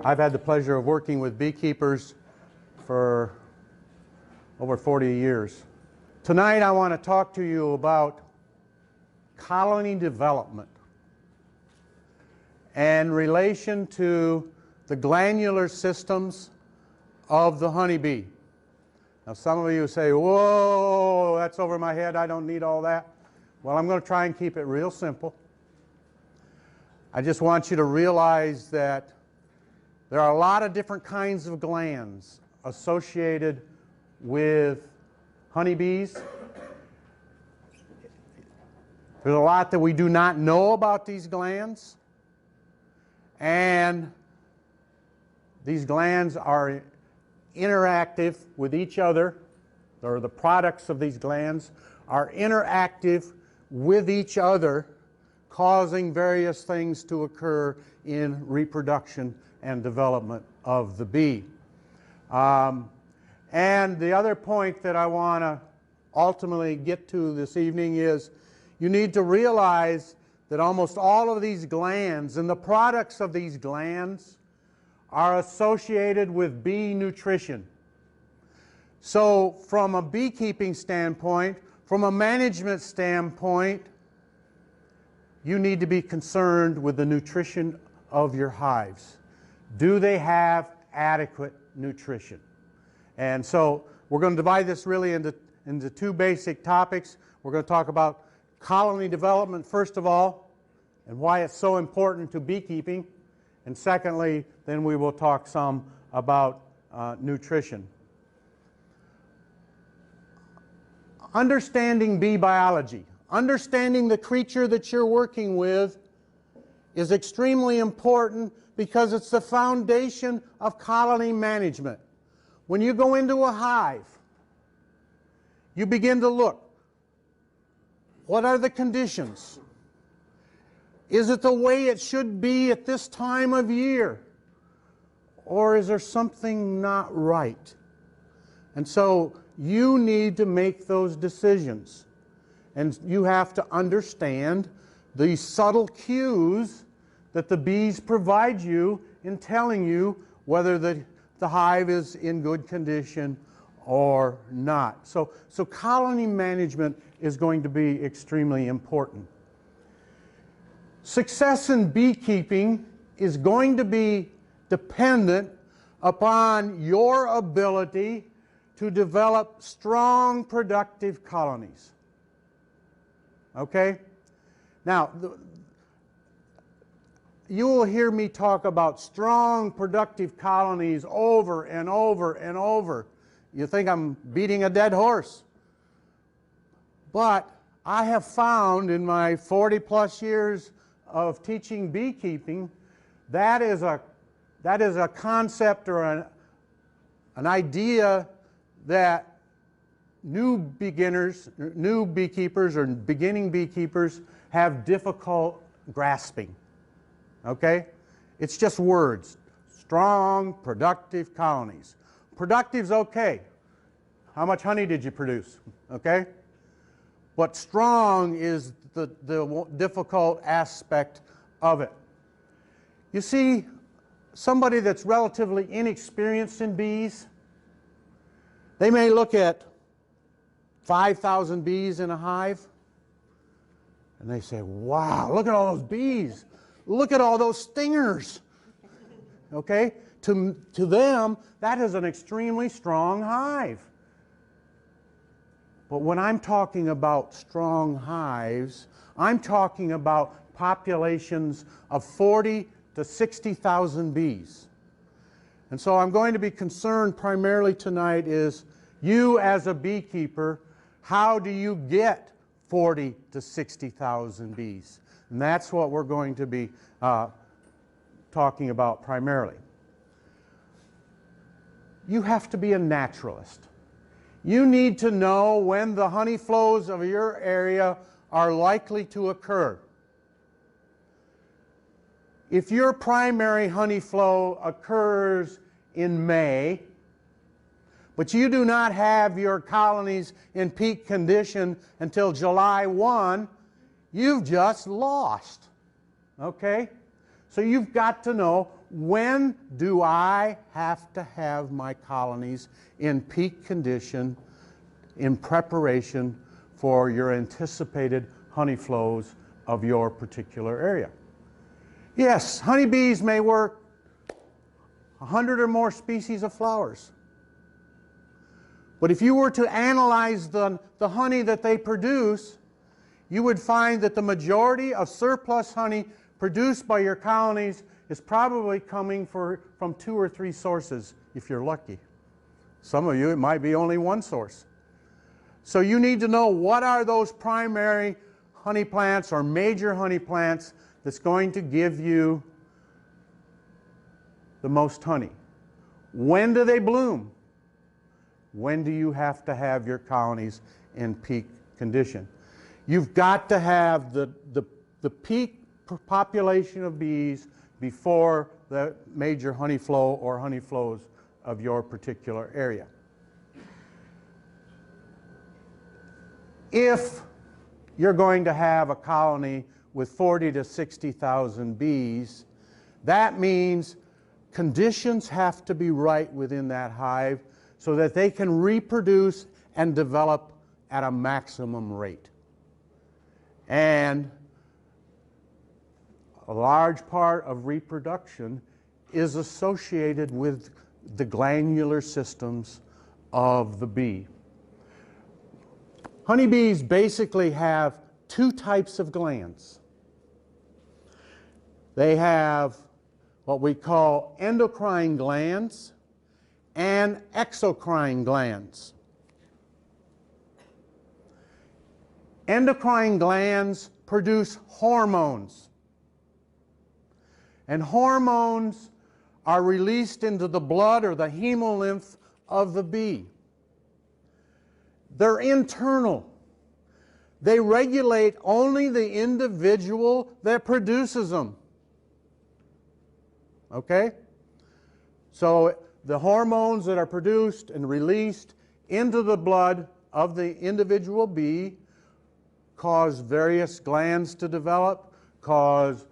I've had the pleasure of working with beekeepers for over 40 years. Tonight I want to talk to you about colony development and relation to the glandular systems of the honeybee. Now some of you say, whoa, that's over my head, I don't need all that. Well, I'm going to try and keep it real simple. I just want you to realize that there are a lot of different kinds of glands associated with honeybees. There's a lot that we do not know about these glands, and these glands are interactive with each other, or the products of these glands are interactive with each other, causing various things to occur in reproduction and development of the bee. And the other point that I want to ultimately get to this evening is you need to realize that almost all of these glands and the products of these glands are associated with bee nutrition. So from a beekeeping standpoint, from a management standpoint, you need to be concerned with the nutrition of your hives. Do they have adequate nutrition? And so we're going to divide this really into two basic topics. We're going to talk about colony development first of all, and why it's so important to beekeeping. And secondly, then we will talk some about nutrition. Understanding bee biology, understanding the creature that you're working with is extremely important because it's the foundation of colony management. When you go into a hive, you begin to look. What are the conditions? Is it the way it should be at this time of year? Or is there something not right? And so you need to make those decisions. And you have to understand the subtle cues that the bees provide you in telling you whether the hive is in good condition or not. So colony management is going to be extremely important. Success in beekeeping is going to be dependent upon your ability to develop strong, productive colonies. Okay? Now, you will hear me talk about strong, productive colonies over and over and over. You think I'm beating a dead horse. But I have found in my 40-plus years of teaching beekeeping, that is a concept or an idea that new beginners, new beekeepers or beginning beekeepers have difficult grasping. Okay? It's just words. Strong, productive colonies. Productive's okay. How much honey did you produce? Okay? But strong is the difficult aspect of it. You see, somebody that's relatively inexperienced in bees, they may look at 5,000 bees in a hive, and they say, wow, look at all those bees. Look at all those stingers. Okay? To them, that is an extremely strong hive. But when I'm talking about strong hives, I'm talking about populations of 40 to 60,000 bees. And so I'm going to be concerned primarily tonight is you as a beekeeper, how do you get 40 to 60,000 bees? And that's what we're going to be talking about primarily. You have to be a naturalist. You need to know when the honey flows of your area are likely to occur. If your primary honey flow occurs in May, but you do not have your colonies in peak condition until July 1, you've just lost. Okay? So you've got to know, when do I have to have my colonies in peak condition in preparation for your anticipated honey flows of your particular area? Yes, honeybees may work 100 or more species of flowers. But if you were to analyze the honey that they produce, you would find that the majority of surplus honey produced by your colonies is probably coming from 2 or 3 sources, if you're lucky. Some of you, it might be only one source. So you need to know, what are those primary honey plants or major honey plants that's going to give you the most honey? When do they bloom? When do you have to have your colonies in peak condition? You've got to have the peak population of bees before the major honey flow or honey flows of your particular area. If you're going to have a colony with 40 to 60,000 bees, that means conditions have to be right within that hive so that they can reproduce and develop at a maximum rate. And a large part of reproduction is associated with the glandular systems of the bee. Honeybees basically have 2 types of glands. They have what we call endocrine glands and exocrine glands. Endocrine glands produce hormones. And hormones are released into the blood or the hemolymph of the bee. They're internal. They regulate only the individual that produces them. Okay? So the hormones that are produced and released into the blood of the individual bee cause various glands to develop, cause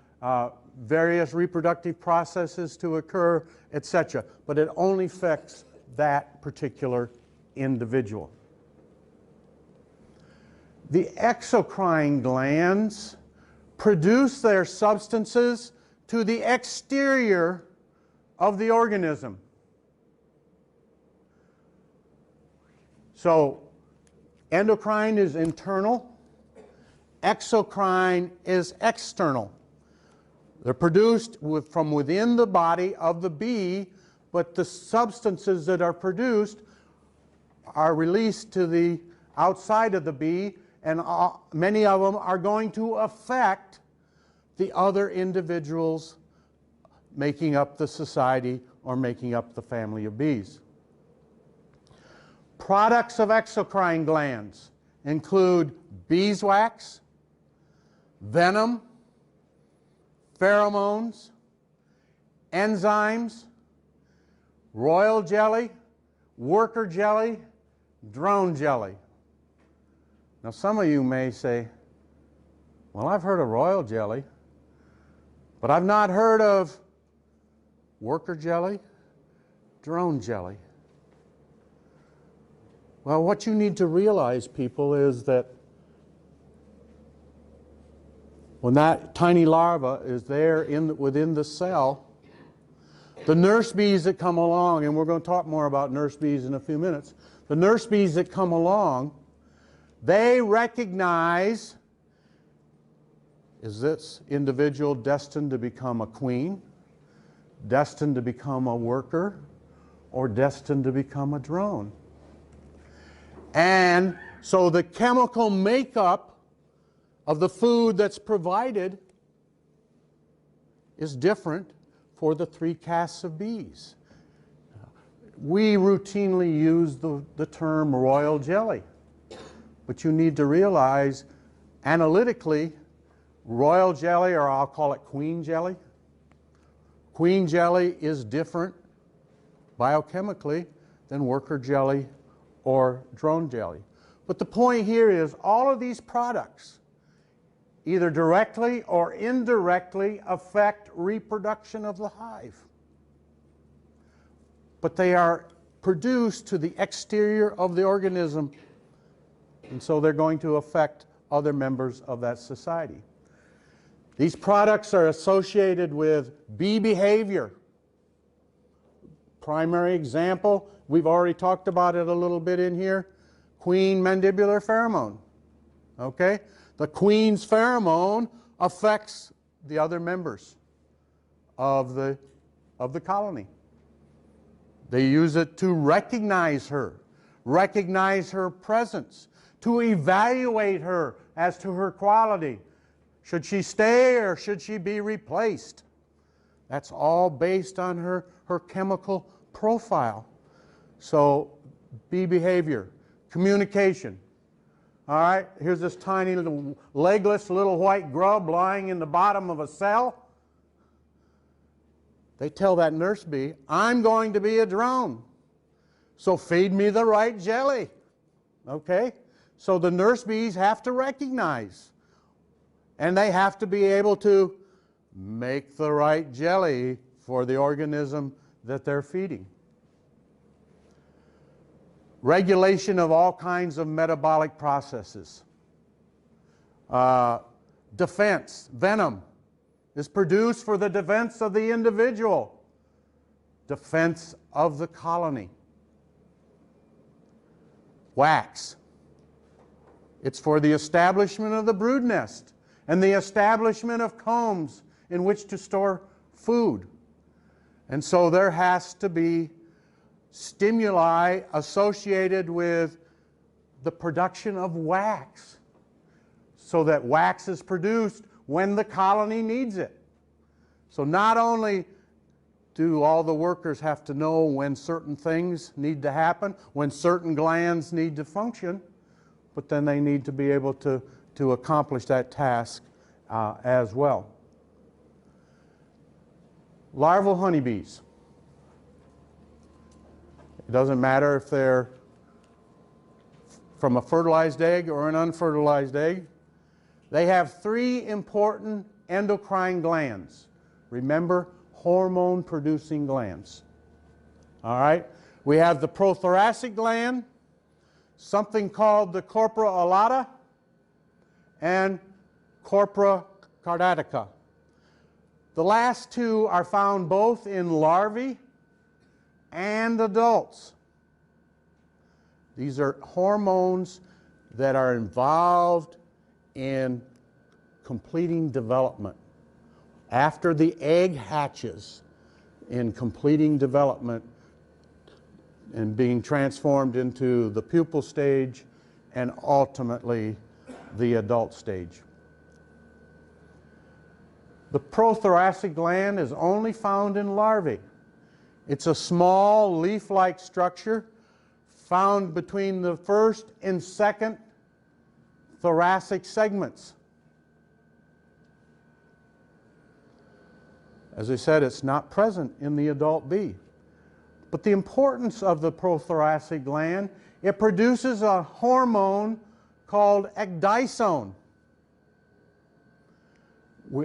various reproductive processes to occur, etc. But it only affects that particular individual. The exocrine glands produce their substances to the exterior of the organism. So endocrine is internal, exocrine is external. They're produced from within the body of the bee, but the substances that are produced are released to the outside of the bee, and many of them are going to affect the other individuals making up the society or making up the family of bees. Products of exocrine glands include beeswax, venom, pheromones, enzymes, royal jelly, worker jelly, drone jelly. Now some of you may say, well, I've heard of royal jelly, but I've not heard of worker jelly, drone jelly. Well, what you need to realize, people, is that when that tiny larva is there within the cell, the nurse bees that come along, and we're going to talk more about nurse bees in a few minutes, the nurse bees that come along, they recognize, is this individual destined to become a queen, destined to become a worker, or destined to become a drone? And so the chemical makeup of the food that's provided is different for the 3 castes of bees. We routinely use the term royal jelly, but you need to realize analytically, royal jelly, or I'll call it queen jelly is different biochemically than worker jelly or drone jelly. But the point here is all of these products either directly or indirectly affect reproduction of the hive. But they are produced to the exterior of the organism, and so they're going to affect other members of that society. These products are associated with bee behavior. Primary example, we've already talked about it a little bit in here, queen mandibular pheromone. Okay? The queen's pheromone affects the other members of the colony. They use it to recognize her presence, to evaluate her as to her quality. Should she stay or should she be replaced? That's all based on her chemical profile. So, bee behavior, communication. All right, here's this tiny little legless little white grub lying in the bottom of a cell. They tell that nurse bee, I'm going to be a drone, so feed me the right jelly. Okay? So the nurse bees have to recognize, and they have to be able to make the right jelly for the organism that they're feeding. Regulation of all kinds of metabolic processes. Defense, venom, is produced for the defense of the individual, defense of the colony. Wax, it's for the establishment of the brood nest and the establishment of combs in which to store food. And so there has to be stimuli associated with the production of wax, so that wax is produced when the colony needs it. So not only do all the workers have to know when certain things need to happen, when certain glands need to function, but then they need to be able to accomplish that task as well. Larval honeybees. It doesn't matter if they're from a fertilized egg or an unfertilized egg. They have three important endocrine glands. Remember, hormone-producing glands. All right? We have the prothoracic gland, something called the corpora allata, and corpora cardiaca. The last two are found both in larvae and adults. These are hormones that are involved in completing development. After the egg hatches, in completing development and being transformed into the pupal stage and ultimately the adult stage. The prothoracic gland is only found in larvae. It's a small leaf-like structure found between the first and second thoracic segments. As I said, it's not present in the adult bee. But the importance of the prothoracic gland, it produces a hormone called ecdysone.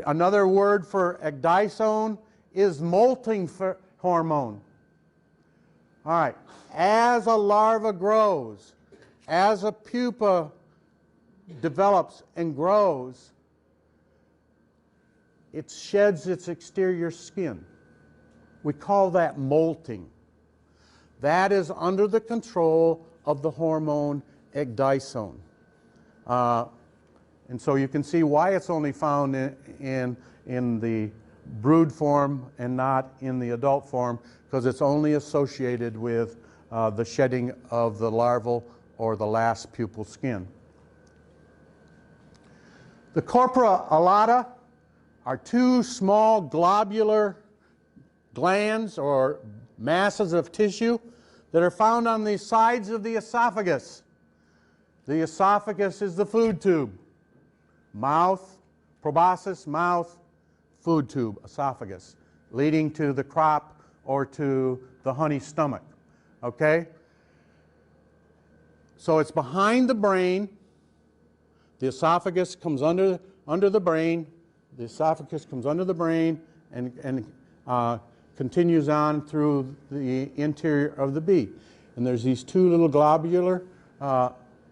Another word for ecdysone is molting hormone. All right, as a larva grows, as a pupa develops and grows, it sheds its exterior skin. We call that molting. That is under the control of the hormone ecdysone. And so you can see why it's only found in the brood form and not in the adult form, because it's only associated with the shedding of the larval or the last pupal skin. The corpora allata are two small globular glands or masses of tissue that are found on the sides of the esophagus. The esophagus is the food tube. Mouth, proboscis, mouth, food tube, esophagus, leading to the crop or to the honey stomach. Okay? So it's behind the brain. The esophagus comes under under the brain. The esophagus comes under the brain and continues on through the interior of the bee. And there's these two little globular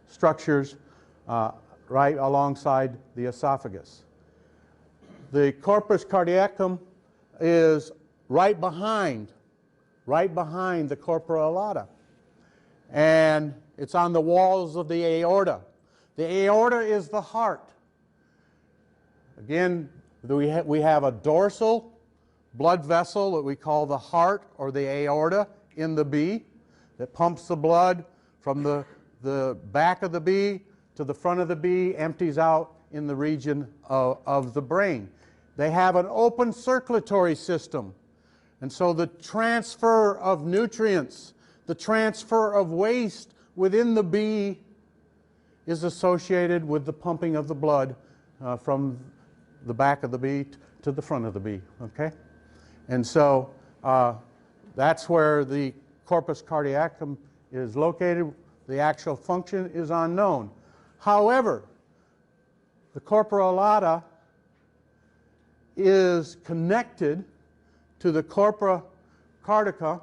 structures right alongside the esophagus. The corpus cardiacum is right behind the corpora alata. And it's on the walls of the aorta. The aorta is the heart. Again, we have a dorsal blood vessel that we call the heart or the aorta in the bee that pumps the blood from the back of the bee to the front of the bee, empties out in the region of the brain. They have an open circulatory system. And so the transfer of nutrients, the transfer of waste within the bee is associated with the pumping of the blood from the back of the bee to the front of the bee, okay? And so that's where the corpus cardiacum is located. The actual function is unknown. However, the corpora alata is connected to the corpora cardiaca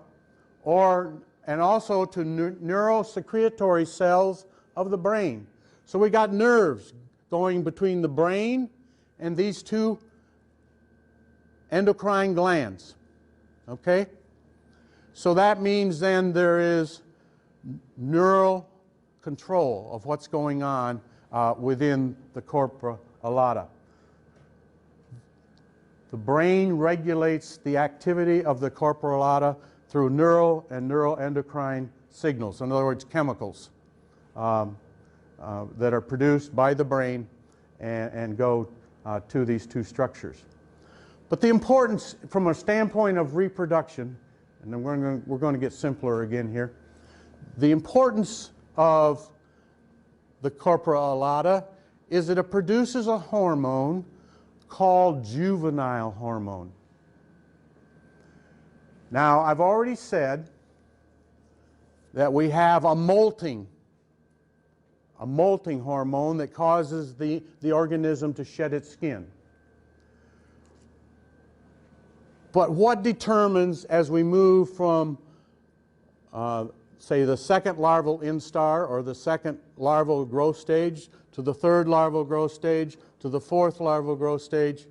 and also to neurosecretory cells of the brain. So we got nerves going between the brain and these two endocrine glands. Okay? So that means then there is neural control of what's going on within the corpora alata. The brain regulates the activity of the corpora alata through neural and neuroendocrine signals, in other words, chemicals that are produced by the brain and go to these two structures. But the importance from a standpoint of reproduction, and then we're going to get simpler again here, the importance of the corpora alata is that it produces a hormone called juvenile hormone. Now, I've already said that we have a molting hormone that causes the organism to shed its skin. But what determines, as we move from, say, the second larval instar or the second larval growth stage to the third larval growth stage to the fourth larval growth stage,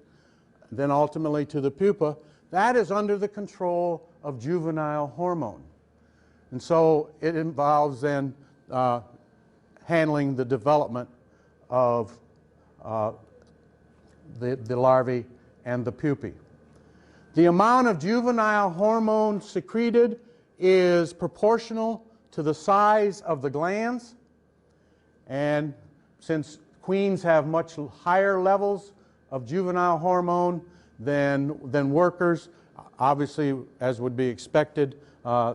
then ultimately to the pupa, that is under the control of juvenile hormone. And so it involves then handling the development of the larvae and the pupae. The amount of juvenile hormone secreted is proportional to the size of the glands, and since queens have much higher levels of juvenile hormone than workers, obviously, as would be expected,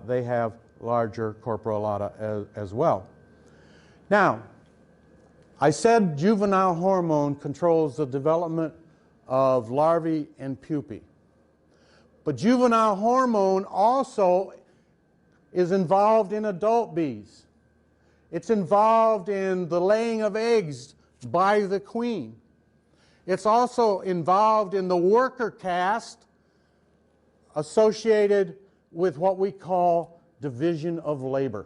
they have larger corpora alata as well. Now, I said juvenile hormone controls the development of larvae and pupae. But juvenile hormone also is involved in adult bees. It's involved in the laying of eggs by the queen. It's also involved in the worker caste associated with what we call division of labor.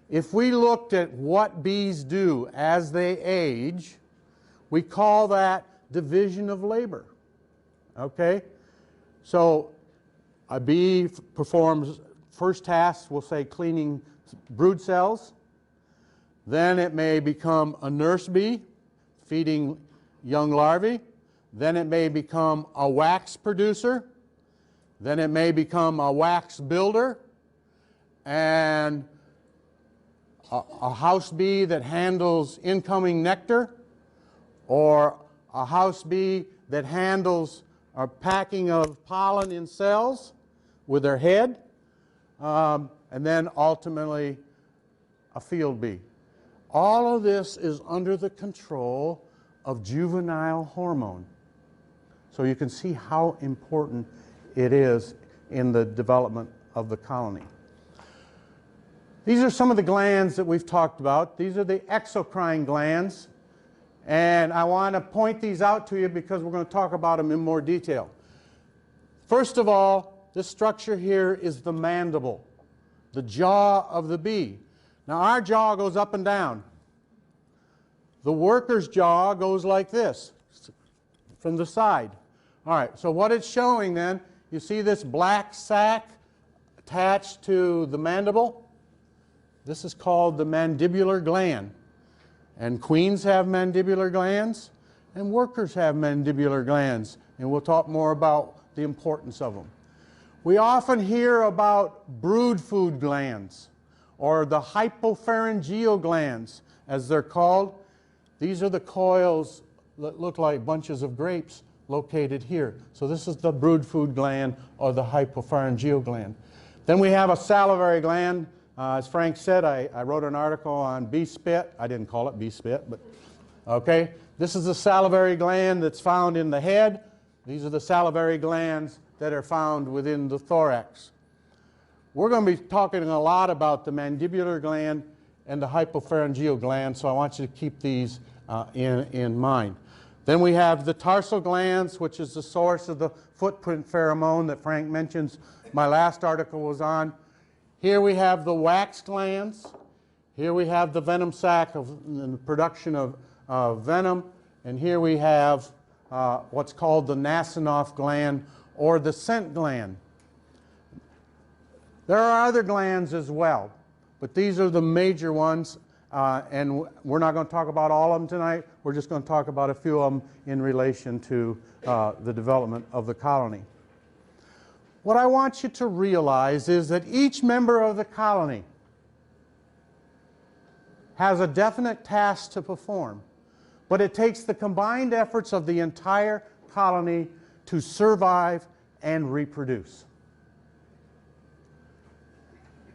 If we looked at what bees do as they age, we call that division of labor. Okay? So a bee performs first tasks, we'll say cleaning brood cells. Then it may become a nurse bee, feeding young larvae. Then it may become a wax producer. Then it may become a wax builder. And a house bee that handles incoming nectar, or a house bee that handles a packing of pollen in cells with their head, and then ultimately a field bee. All of this is under the control of juvenile hormone. So you can see how important it is in the development of the colony. These are some of the glands that we've talked about. These are the exocrine glands. And I want to point these out to you because we're going to talk about them in more detail. First of all, this structure here is the mandible, the jaw of the bee. Now our jaw goes up and down. The worker's jaw goes like this, from the side. All right, so what it's showing then, you see this black sac attached to the mandible? This is called the mandibular gland. And queens have mandibular glands, and workers have mandibular glands. And we'll talk more about the importance of them. We often hear about brood food glands, or the hypopharyngeal glands, as they're called. These are the coils that look like bunches of grapes located here. So this is the brood food gland, or the hypopharyngeal gland. Then we have a salivary gland. As Frank said, I wrote an article on bee spit. I didn't call it bee spit, but okay. This is the salivary gland that's found in the head. These are the salivary glands that are found within the thorax. We're going to be talking a lot about the mandibular gland and the hypopharyngeal gland, so I want you to keep these in mind. Then we have the tarsal glands, which is the source of the footprint pheromone that Frank mentions my last article was on. Here we have the wax glands. Here we have the venom sac and the production of venom. And here we have what's called the Nasinoff gland, or the scent gland. There are other glands as well, but these are the major ones. And we're not going to talk about all of them tonight. We're just going to talk about a few of them in relation to the development of the colony. What I want you to realize is that each member of the colony has a definite task to perform, but it takes the combined efforts of the entire colony to survive and reproduce.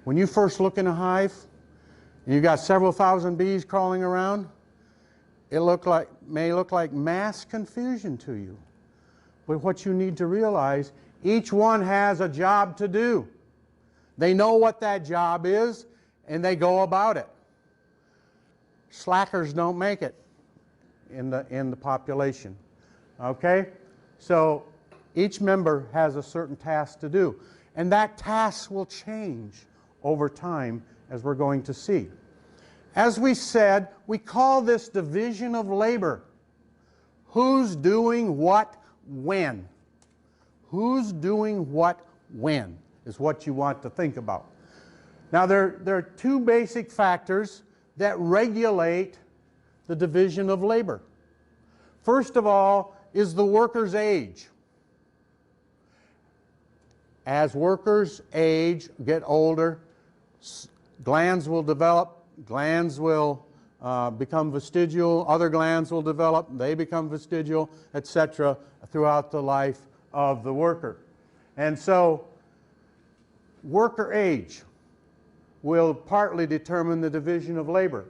When you first look in a hive, and you've got several thousand bees crawling around, it may look like mass confusion to you. But what you need to realize, each one has a job to do. They know what that job is, and they go about it. Slackers don't make it in the population. Okay? So each member has a certain task to do. And that task will change over time, as we're going to see. As we said, we call this division of labor. Who's doing what when? Who's doing what when is what you want to think about. Now there are two basic factors that regulate the division of labor. First of all is the worker's age. As workers age, get older, glands will develop, glands will become vestigial, other glands will develop, they become vestigial, etc. throughout the life of the worker. And so worker age will partly determine the division of labor.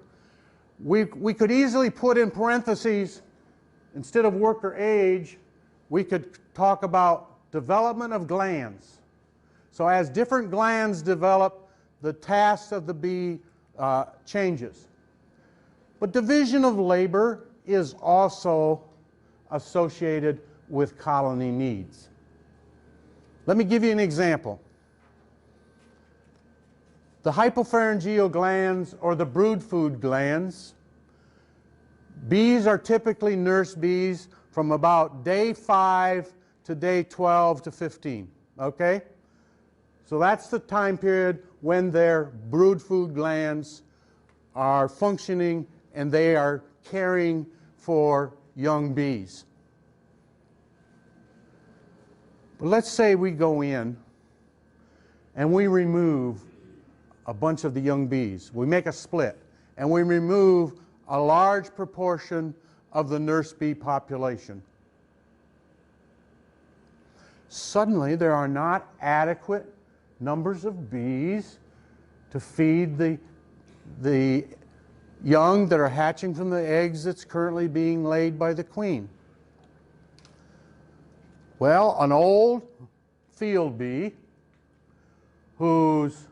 We could easily put in parentheses, instead of worker age, we could talk about development of glands. So as different glands develop, the task of the bee changes. But division of labor is also associated with colony needs. Let me give you an example. The hypopharyngeal glands, or the brood food glands, bees are typically nurse bees from about day 5 to day 12 to 15. Okay? So that's the time period when their brood food glands are functioning and they are caring for young bees. But let's say we go in and we remove a bunch of the young bees. We make a split and we remove a large proportion of the nurse bee population. Suddenly there are not adequate numbers of bees to feed the young that are hatching from the eggs that's currently being laid by the queen. Well, an old field bee whose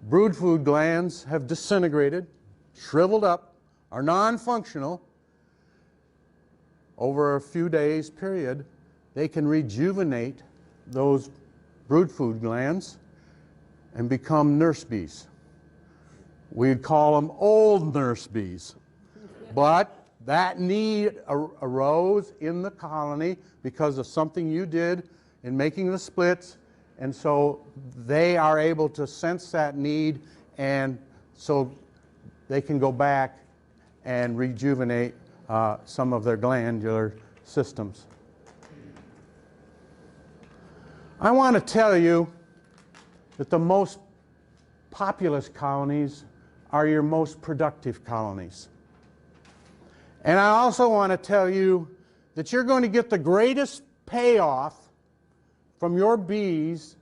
brood food glands have disintegrated, shriveled up, are non-functional, over a few days period, they can rejuvenate those brood food glands and become nurse bees. We'd call them old nurse bees. But that need arose in the colony because of something you did in making the splits, and so they are able to sense that need, and so they can go back and rejuvenate some of their glandular systems. I want to tell you that the most populous colonies are your most productive colonies. And I also want to tell you that you're going to get the greatest payoff from your bees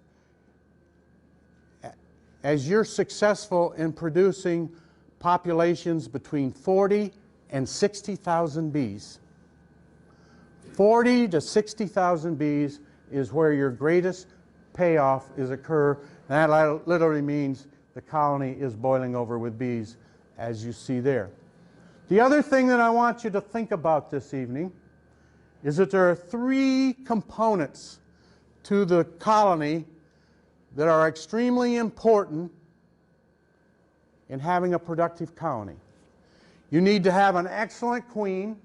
as you're successful in producing populations between 40 and 60,000 bees. 40 to 60,000 bees is where your greatest payoff is occur. That literally means the colony is boiling over with bees, as you see there. The other thing that I want you to think about this evening is that there are three components to the colony that are extremely important in having a productive colony. You need to have an excellent queen.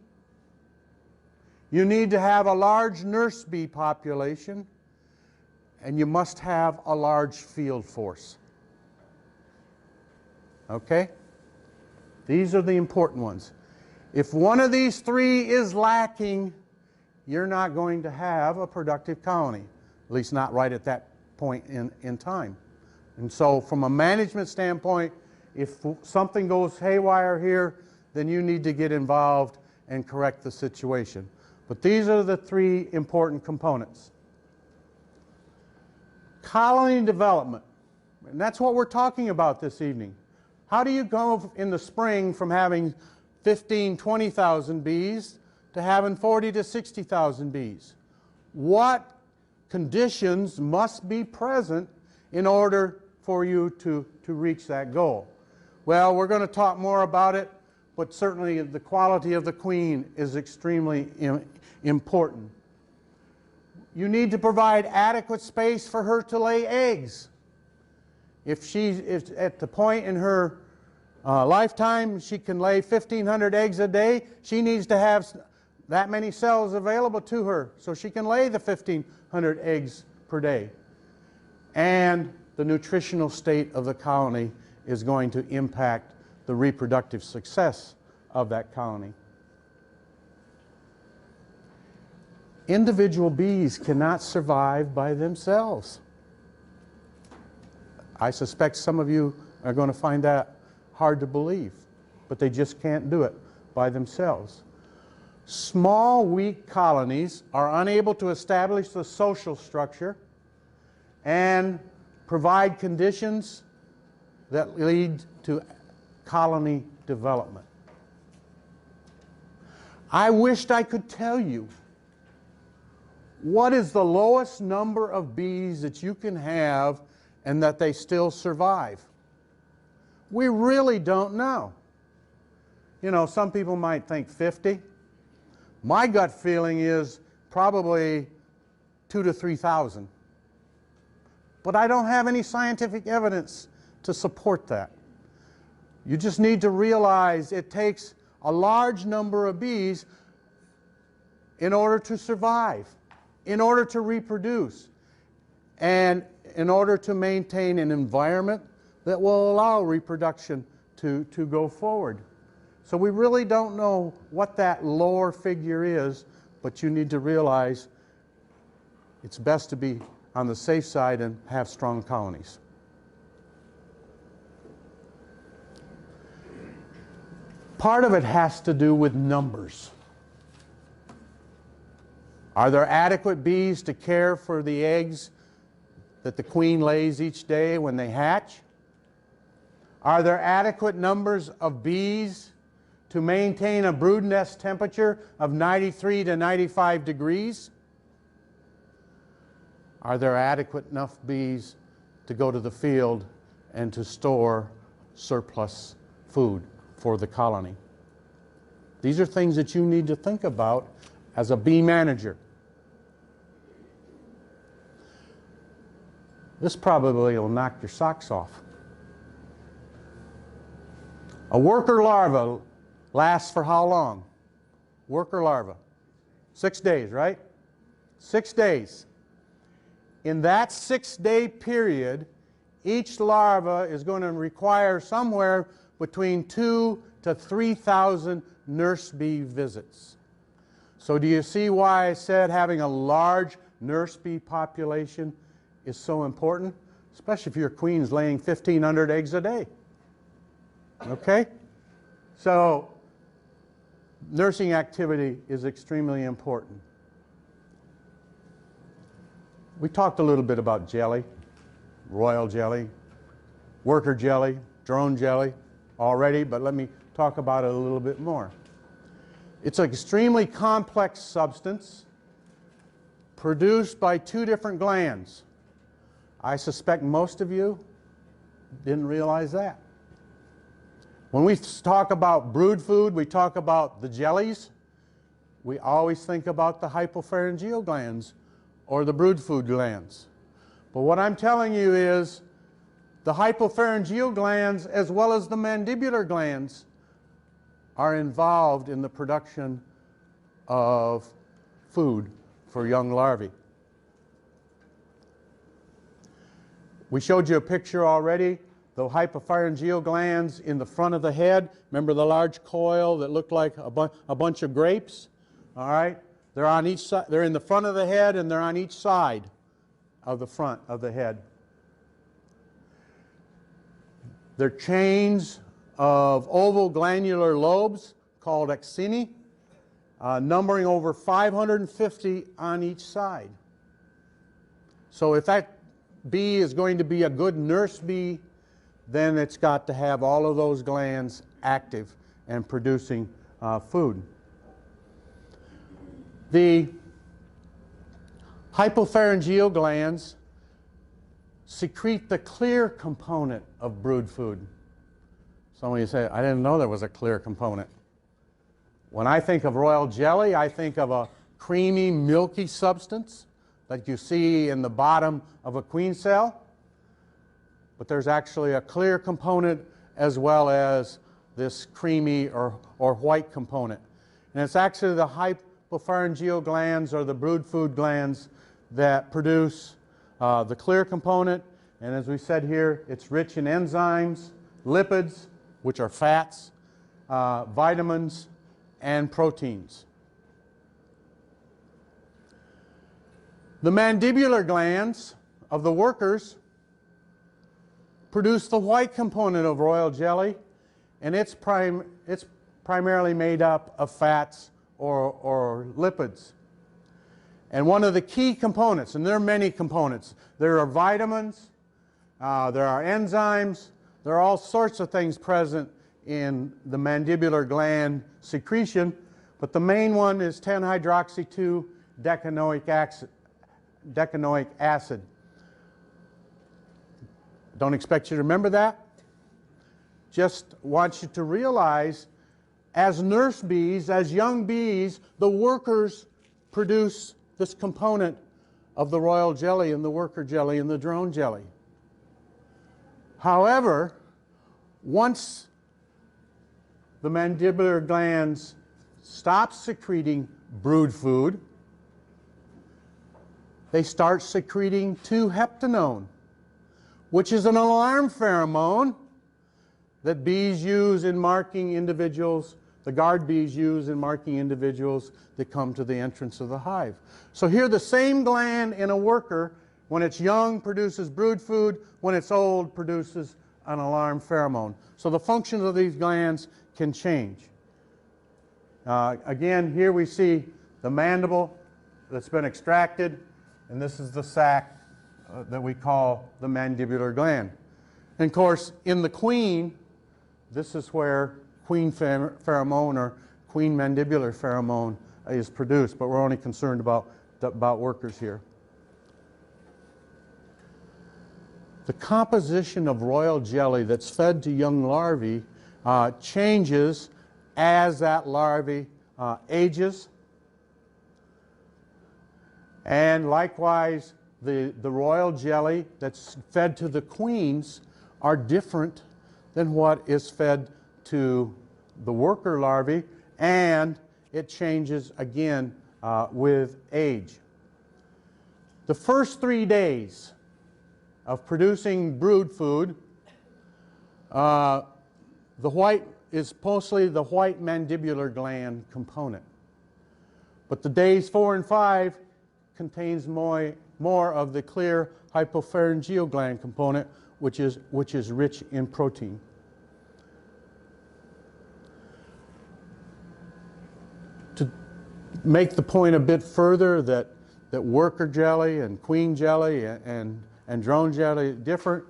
You need to have a large nurse bee population, and you must have a large field force. Okay? These are the important ones. If one of these three is lacking, you're not going to have a productive colony, at least not right at that point in time. And so from a management standpoint, if something goes haywire here, then you need to get involved and correct the situation. But these are the three important components. Colony development, and that's what we're talking about this evening. How do you go in the spring from having 15, 20,000 bees to having 40 to 60,000 bees? What conditions must be present in order for you to reach that goal? Well, we're going to talk more about it, but certainly the quality of the queen is extremely important. You need to provide adequate space for her to lay eggs. If she's at the point in her lifetime she can lay 1,500 eggs a day, she needs to have that many cells available to her so she can lay the 1,500 eggs per day. And the nutritional state of the colony is going to impact the reproductive success of that colony. Individual bees cannot survive by themselves. I suspect some of you are going to find that hard to believe, but they just can't do it by themselves. Small, weak colonies are unable to establish the social structure and provide conditions that lead to colony development. I wished I could tell you what is the lowest number of bees that you can have and that they still survive. We really don't know. You know, some people might think 50. My gut feeling is probably 2,000 to 3,000. But I don't have any scientific evidence to support that. You just need to realize it takes a large number of bees in order to survive, in order to reproduce, and in order to maintain an environment that will allow reproduction to go forward. So we really don't know what that lower figure is, but you need to realize it's best to be on the safe side and have strong colonies. Part of it has to do with numbers. Are there adequate bees to care for the eggs that the queen lays each day when they hatch? Are there adequate numbers of bees to maintain a brood nest temperature of 93 to 95 degrees? Are there adequate enough bees to go to the field and to store surplus food for the colony? These are things that you need to think about as a bee manager. This probably will knock your socks off. A worker larva lasts for how long? Worker larva. 6 days, right? 6 days. In that 6-day period, each larva is going to require somewhere between 2,000 to 3,000 nurse bee visits. So do you see why I said having a large nurse bee population is so important? Especially if your queen's laying 1,500 eggs a day. Okay? So nursing activity is extremely important. We talked a little bit about jelly, royal jelly, worker jelly, drone jelly already, but let me talk about it a little bit more. It's an extremely complex substance produced by 2 different glands. I suspect most of you didn't realize that. When we talk about brood food, we talk about the jellies. We always think about the hypopharyngeal glands or the brood food glands. But what I'm telling you is the hypopharyngeal glands as well as the mandibular glands are involved in the production of food for young larvae. We showed you a picture already. The hypopharyngeal glands in the front of the head. Remember the large coil that looked like a bunch of grapes? All right? They're on each side. They're in the front of the head and they're on each side of the front of the head. They're chains of oval glandular lobes called axini, numbering over 550 on each side. So if that bee is going to be a good nurse bee, then it's got to have all of those glands active and producing food. The hypopharyngeal glands secrete the clear component of brood food. Some of you say, I didn't know there was a clear component. When I think of royal jelly, I think of a creamy, milky substance that you see in the bottom of a queen cell. But there's actually a clear component as well as this creamy or white component. And it's actually the hypopharyngeal glands or the brood food glands that produce the clear component. And as we said here, it's rich in enzymes, lipids, which are fats, vitamins, and proteins. The mandibular glands of the workers produce the white component of royal jelly, and it's primarily made up of fats or lipids. And one of the key components, and there are many components, there are vitamins, there are enzymes, there are all sorts of things present in the mandibular gland secretion, but the main one is 10-hydroxy-2 decanoic acid. Don't expect you to remember that. Just want you to realize, as nurse bees, as young bees, the workers produce this component of the royal jelly and the worker jelly and the drone jelly. However, once the mandibular glands stop secreting brood food, they start secreting 2-heptanone, which is an alarm pheromone that bees use in marking individuals, the guard bees use in marking individuals that come to the entrance of the hive. So here the same gland in a worker, when it's young, produces brood food, when it's old, produces an alarm pheromone. So the functions of these glands can change. Again, here we see the mandible that's been extracted, and this is the sac that we call the mandibular gland. And of course, in the queen, this is where queen pheromone or queen mandibular pheromone is produced, but we're only concerned about workers here. The composition of royal jelly that's fed to young larvae changes as that larvae ages. And likewise, the royal jelly that's fed to the queens are different than what is fed to the worker larvae, and it changes again with age. The first 3 days of producing brood food, the white is mostly the white mandibular gland component. But the days 4 and 5 contains more of the clear hypopharyngeal gland component, which is rich in protein. To make the point a bit further that worker jelly and queen jelly and drone jelly are different,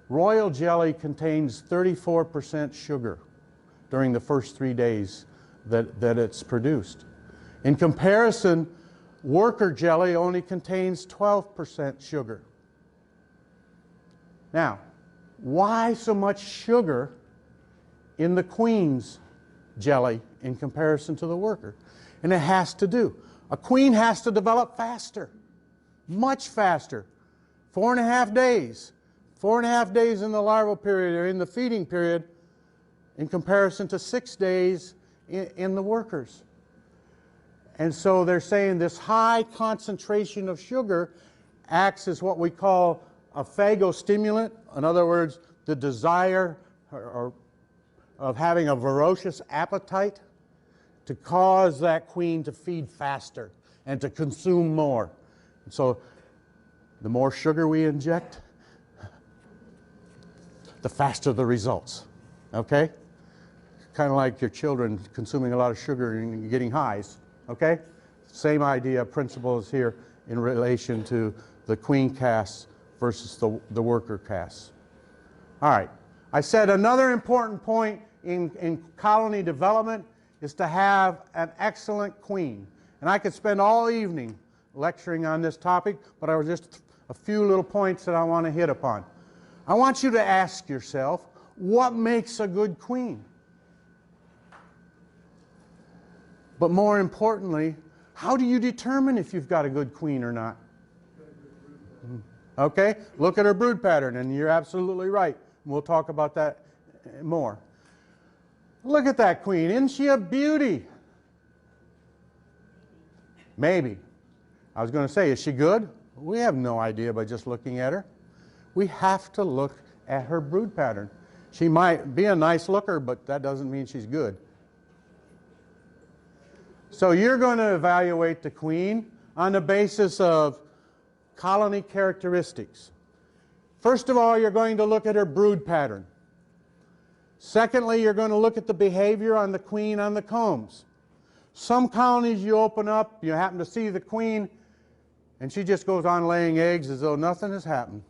royal jelly contains 34% sugar during the first 3 days that it's produced. In comparison, worker jelly only contains 12% sugar. Now, why so much sugar in the queen's jelly in comparison to the worker? And it has to do. A queen has to develop faster, much faster. 4.5 days. 4.5 days in the larval period or in the feeding period in comparison to 6 days in the workers. And so they're saying this high concentration of sugar acts as what we call a phagostimulant. In other words, the desire of having a voracious appetite to cause that queen to feed faster and to consume more. And so the more sugar we inject, the faster the results. Okay? Kind of like your children consuming a lot of sugar and getting highs. Okay? Same idea, principles here in relation to the queen casts versus the worker casts. All right. I said another important point in colony development is to have an excellent queen. And I could spend all evening lecturing on this topic, but I was just a few little points that I want to hit upon. I want you to ask yourself, what makes a good queen? But more importantly, how do you determine if you've got a good queen or not? Okay, look at her brood pattern, and you're absolutely right. We'll talk about that more. Look at that queen. Isn't she a beauty? Maybe. I was going to say, is she good? We have no idea by just looking at her. We have to look at her brood pattern. She might be a nice looker, but that doesn't mean she's good. So you're going to evaluate the queen on the basis of colony characteristics. First of all, you're going to look at her brood pattern. Secondly, you're going to look at the behavior on the queen on the combs. Some colonies you open up, you happen to see the queen, and she just goes on laying eggs as though nothing has happened.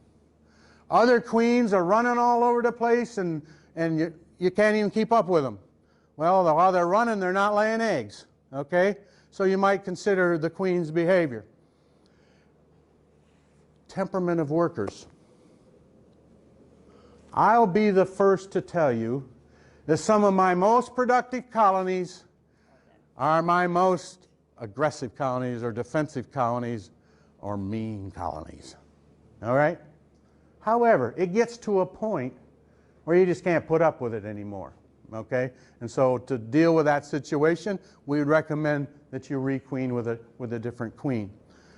Other queens are running all over the place, and you can't even keep up with them. Well, while they're running, they're not laying eggs. Okay? So you might consider the queen's behavior. Temperament of workers. I'll be the first to tell you that some of my most productive colonies are my most aggressive colonies or defensive colonies or mean colonies. All right? However, it gets to a point where you just can't put up with it anymore. Okay? And so to deal with that situation, we would recommend that you requeen with a different queen.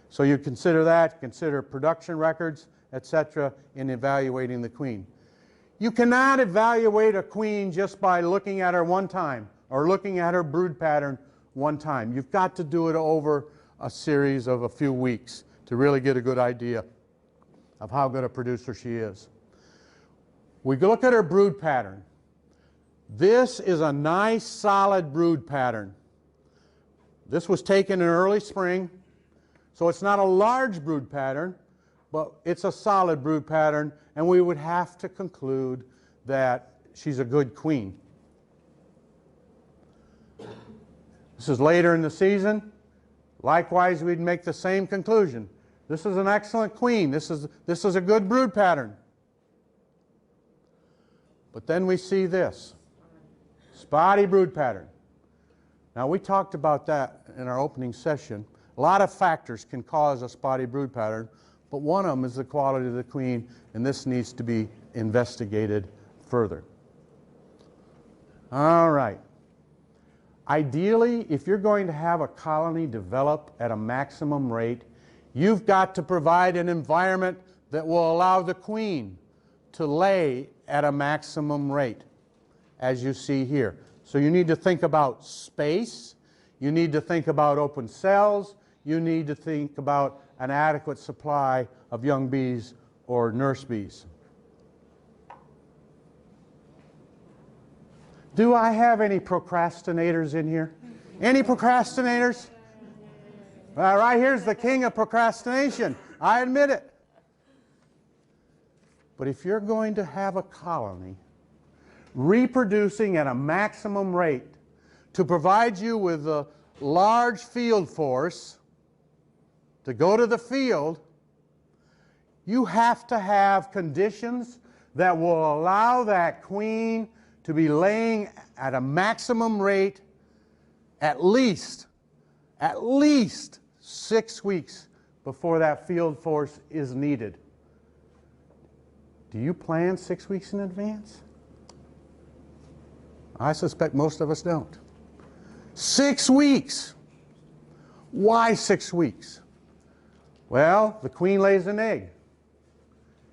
So you consider that, consider production records, etc. in evaluating the queen. You cannot evaluate a queen just by looking at her one time or looking at her brood pattern one time. You've got to do it over a series of a few weeks to really get a good idea of how good a producer she is. We look at her brood pattern. This is a nice solid brood pattern. This was taken in early spring, so it's not a large brood pattern, but it's a solid brood pattern, and we would have to conclude that she's a good queen. This is later in the season. Likewise, we'd make the same conclusion. This is an excellent queen. This is a good brood pattern. But then we see this, spotty brood pattern. Now we talked about that in our opening session. A lot of factors can cause a spotty brood pattern, but one of them is the quality of the queen, and this needs to be investigated further. All right. Ideally, if you're going to have a colony develop at a maximum rate, you've got to provide an environment that will allow the queen to lay at a maximum rate, as you see here. So you need to think about space, you need to think about open cells, you need to think about an adequate supply of young bees or nurse bees. Do I have any procrastinators in here? Any procrastinators? Well, right here's the king of procrastination. I admit it. But if you're going to have a colony reproducing at a maximum rate to provide you with a large field force to go to the field, you have to have conditions that will allow that queen to be laying at a maximum rate at least 6 weeks before that field force is needed. Do you plan 6 weeks in advance? I suspect most of us don't. 6 weeks. Why 6 weeks? Well, the queen lays an egg.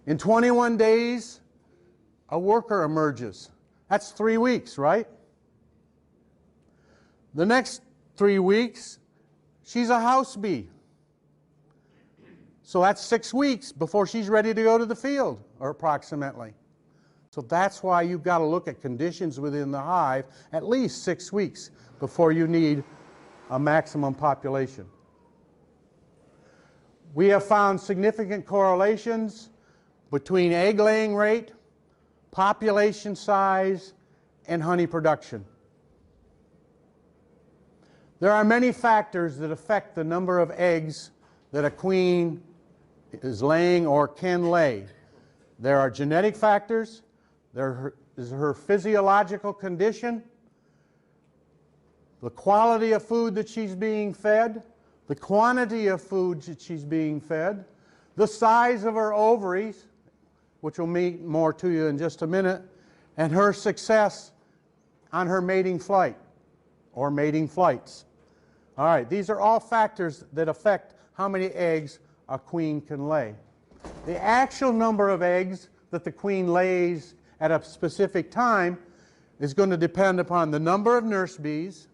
In 21 days, a worker emerges. That's 3 weeks, right? The next 3 weeks, she's a house bee. So that's 6 weeks before she's ready to go to the field, or approximately. So that's why you've got to look at conditions within the hive at least 6 weeks before you need a maximum population. We have found significant correlations between egg laying rate, population size, and honey production. There are many factors that affect the number of eggs that a queen is laying or can lay. There are genetic factors, there is her physiological condition, the quality of food that she's being fed, the quantity of food that she's being fed, the size of her ovaries, which will mean more to you in just a minute, and her success on her mating flight or mating flights. All right, these are all factors that affect how many eggs a queen can lay. The actual number of eggs that the queen lays at a specific time is going to depend upon the number of nurse bees,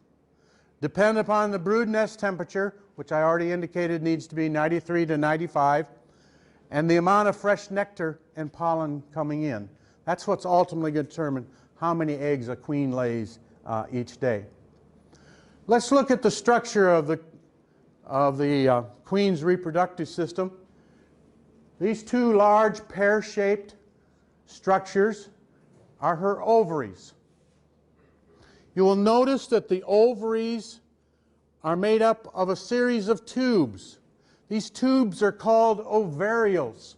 depend upon the brood nest temperature, which I already indicated needs to be 93 to 95, and the amount of fresh nectar and pollen coming in. That's what's ultimately going to determine how many eggs a queen lays each day. Let's look at the structure of the queen's reproductive system. These two large pear-shaped structures are her ovaries. You will notice that the ovaries are made up of a series of tubes. These tubes are called ovarioles.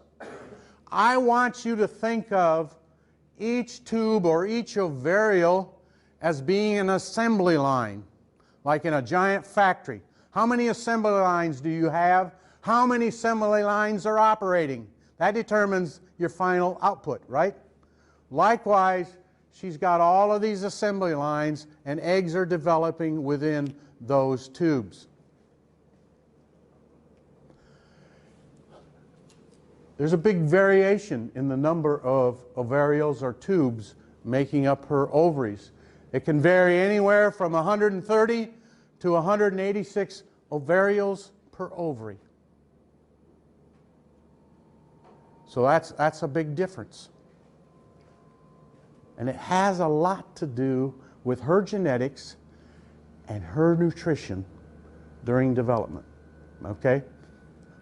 I want you to think of each tube or each ovariole as being an assembly line, like in a giant factory. How many assembly lines do you have? How many assembly lines are operating? That determines your final output, right? Likewise, she's got all of these assembly lines, and eggs are developing within those tubes. There's a big variation in the number of ovarioles or tubes making up her ovaries. It can vary anywhere from 130 to 186 ovarioles per ovary. So that's a big difference. And it has a lot to do with her genetics and her nutrition during development. Okay?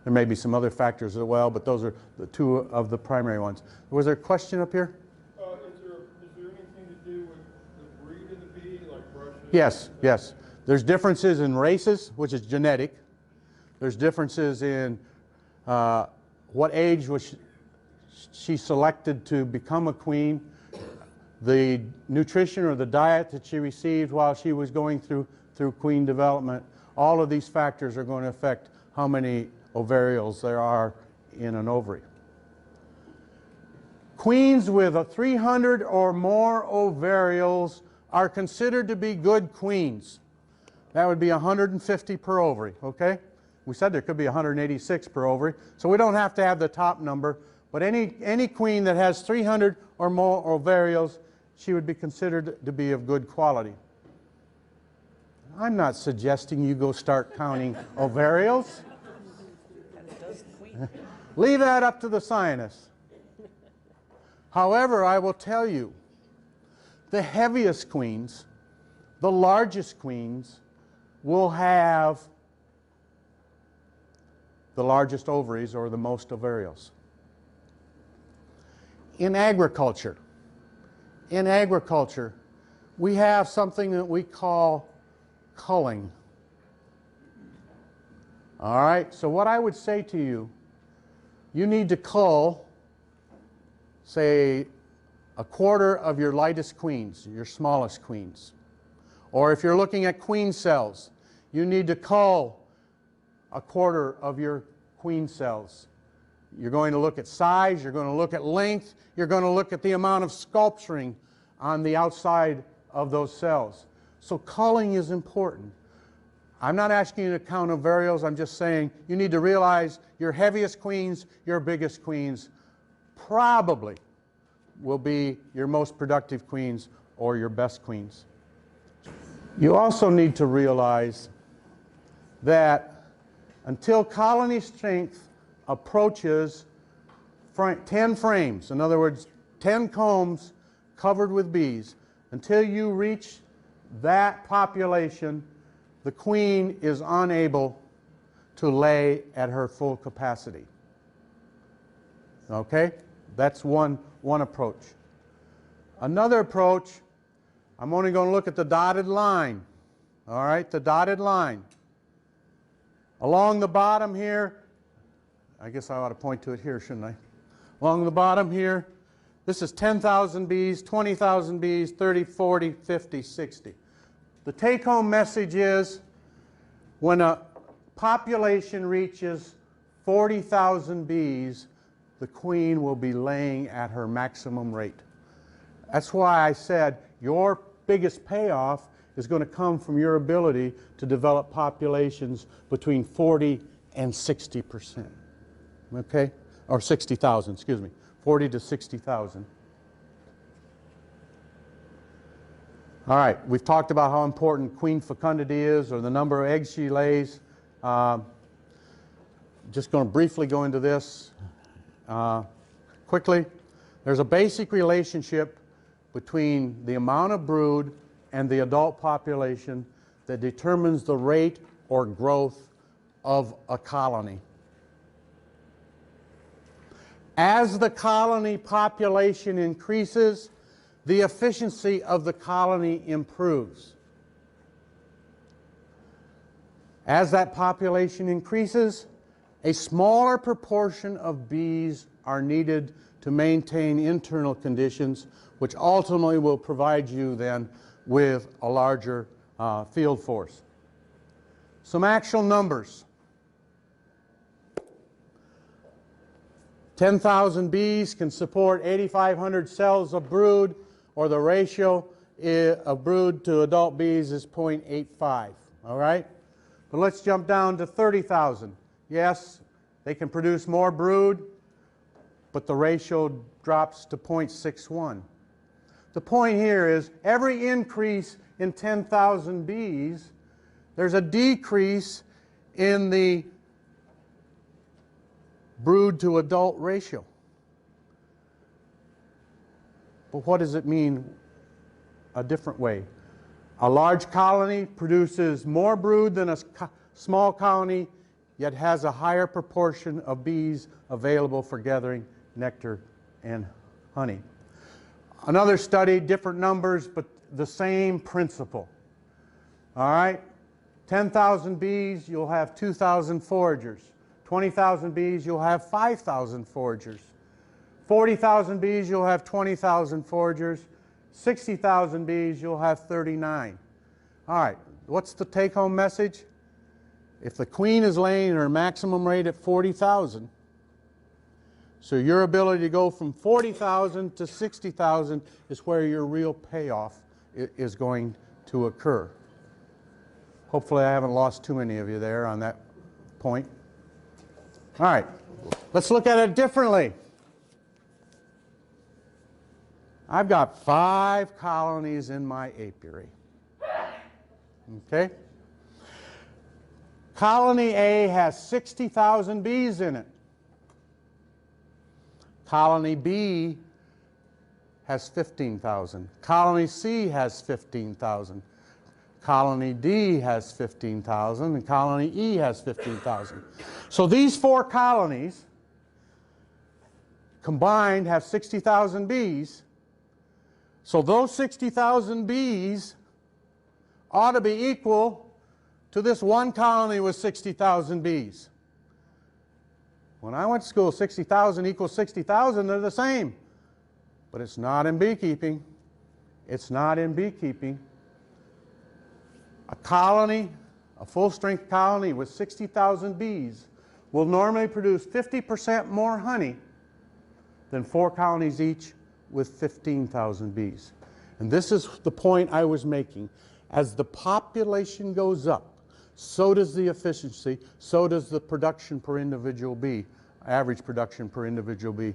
There may be some other factors as well, but those are the two of the primary ones. Was there a question up here? Is there anything to do with the breed of the bee, like Russian? Yes, yes. There's differences in races, which is genetic. There's differences in what age was she selected to become a queen. the nutrition or the diet that she received while she was going through queen development. All of these factors are going to affect how many ovarials there are in an ovary. Queens with 300 or more ovarials are considered to be good queens. That would be 150 per ovary, okay? We said there could be 186 per ovary, so we don't have to have the top number, but any queen that has 300 or more ovarials, she would be considered to be of good quality. I'm not suggesting you go start counting ovarials. Leave that up to the scientists. However, I will tell you, the heaviest queens, the largest queens, will have the largest ovaries or the most ovarials. In agriculture, we have something that we call culling. All right, so what I would say to you, you need to cull, say, a quarter of your lightest queens, your smallest queens. Or if you're looking at queen cells, you need to cull a quarter of your queen cells. You're going to look at size, you're going to look at length, you're going to look at the amount of sculpturing on the outside of those cells. So culling is important. I'm not asking you to count ovarials, I'm just saying you need to realize your heaviest queens, your biggest queens, probably will be your most productive queens or your best queens. You also need to realize that until colony strength approaches 10 frames, in other words, 10 combs covered with bees, until you reach that population, the queen is unable to lay at her full capacity. Okay? That's one approach. Another approach, I'm only going to look at the dotted line. All right, the dotted line. Along the bottom here, I guess I ought to point to it here, shouldn't I? Along the bottom here, this is 10,000 bees, 20,000 bees, 30, 40, 50, 60. The take-home message is when a population reaches 40,000 bees, the queen will be laying at her maximum rate. That's why I said your biggest payoff is going to come from your ability to develop populations between 40 and 60%. Okay? Or 60,000, excuse me. 40 to 60,000. All right, we've talked about how important queen fecundity is, or the number of eggs she lays. Just going to briefly go into this quickly. There's a basic relationship between the amount of brood and the adult population that determines the rate or growth of a colony. As the colony population increases, the efficiency of the colony improves. As that population increases, a smaller proportion of bees are needed to maintain internal conditions, which ultimately will provide you then with a larger field force. Some actual numbers. 10,000 bees can support 8,500 cells of brood, or the ratio of brood to adult bees is 0.85. All right? But let's jump down to 30,000. Yes, they can produce more brood, but the ratio drops to 0.61. The point here is every increase in 10,000 bees, there's a decrease in the brood to adult ratio. But what does it mean a different way? A large colony produces more brood than a small colony, yet has a higher proportion of bees available for gathering nectar and honey. Another study, different numbers, but the same principle. All right? 10,000 bees, you'll have 2,000 foragers. 20,000 bees, you'll have 5,000 foragers. 40,000 bees, you'll have 20,000 foragers. 60,000 bees, you'll have 39. All right, what's the take-home message? If the queen is laying at her maximum rate at 40,000, so your ability to go from 40,000 to 60,000 is where your real payoff is going to occur. Hopefully I haven't lost too many of you there on that point. All right, let's look at it differently. I've got 5 colonies in my apiary. Okay? Colony A has 60,000 bees in it. Colony B has 15,000. Colony C has 15,000. Colony D has 15,000, and Colony E has 15,000. So these 4 colonies combined have 60,000 bees. So those 60,000 bees ought to be equal to this one colony with 60,000 bees. When I went to school, 60,000 equals 60,000, they're the same. But it's not in beekeeping. It's not in beekeeping. A colony, a full-strength colony with 60,000 bees will normally produce 50% more honey than 4 colonies each with 15,000 bees. And this is the point I was making. As the population goes up, so does the efficiency, so does the production per individual bee. Average production per individual bee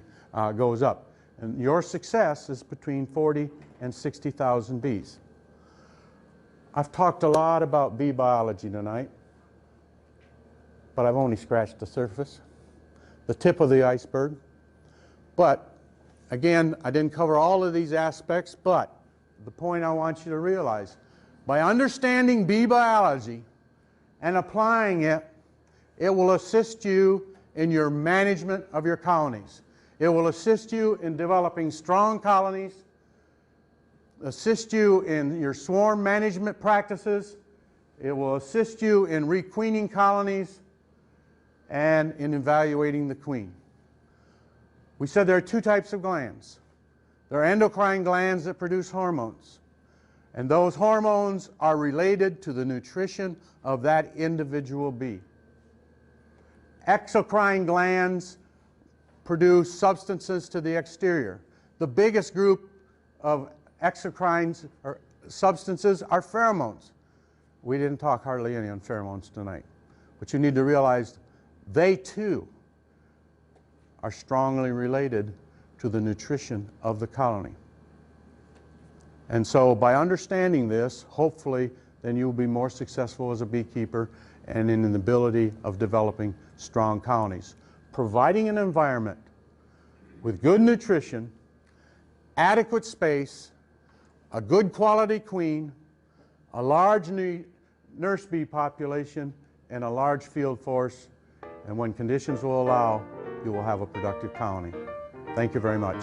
goes up. And your success is between 40 and 60,000 bees. I've talked a lot about bee biology tonight, but I've only scratched the surface, the tip of the iceberg. But again, I didn't cover all of these aspects, but the point I want you to realize, by understanding bee biology and applying it, it will assist you in your management of your colonies. It will assist you in developing strong colonies, assist you in your swarm management practices. It will assist you in requeening colonies and in evaluating the queen. We said there are 2 types of glands. There are endocrine glands that produce hormones. And those hormones are related to the nutrition of that individual bee. Exocrine glands produce substances to the exterior. The biggest group of exocrine or substances are pheromones. We didn't talk hardly any on pheromones tonight. But you need to realize they too are strongly related to the nutrition of the colony. And so by understanding this, hopefully then you'll be more successful as a beekeeper and in the ability of developing strong colonies. Providing an environment with good nutrition, adequate space, a good quality queen, a large nurse bee population, and a large field force, and when conditions will allow, you will have a productive colony. Thank you very much.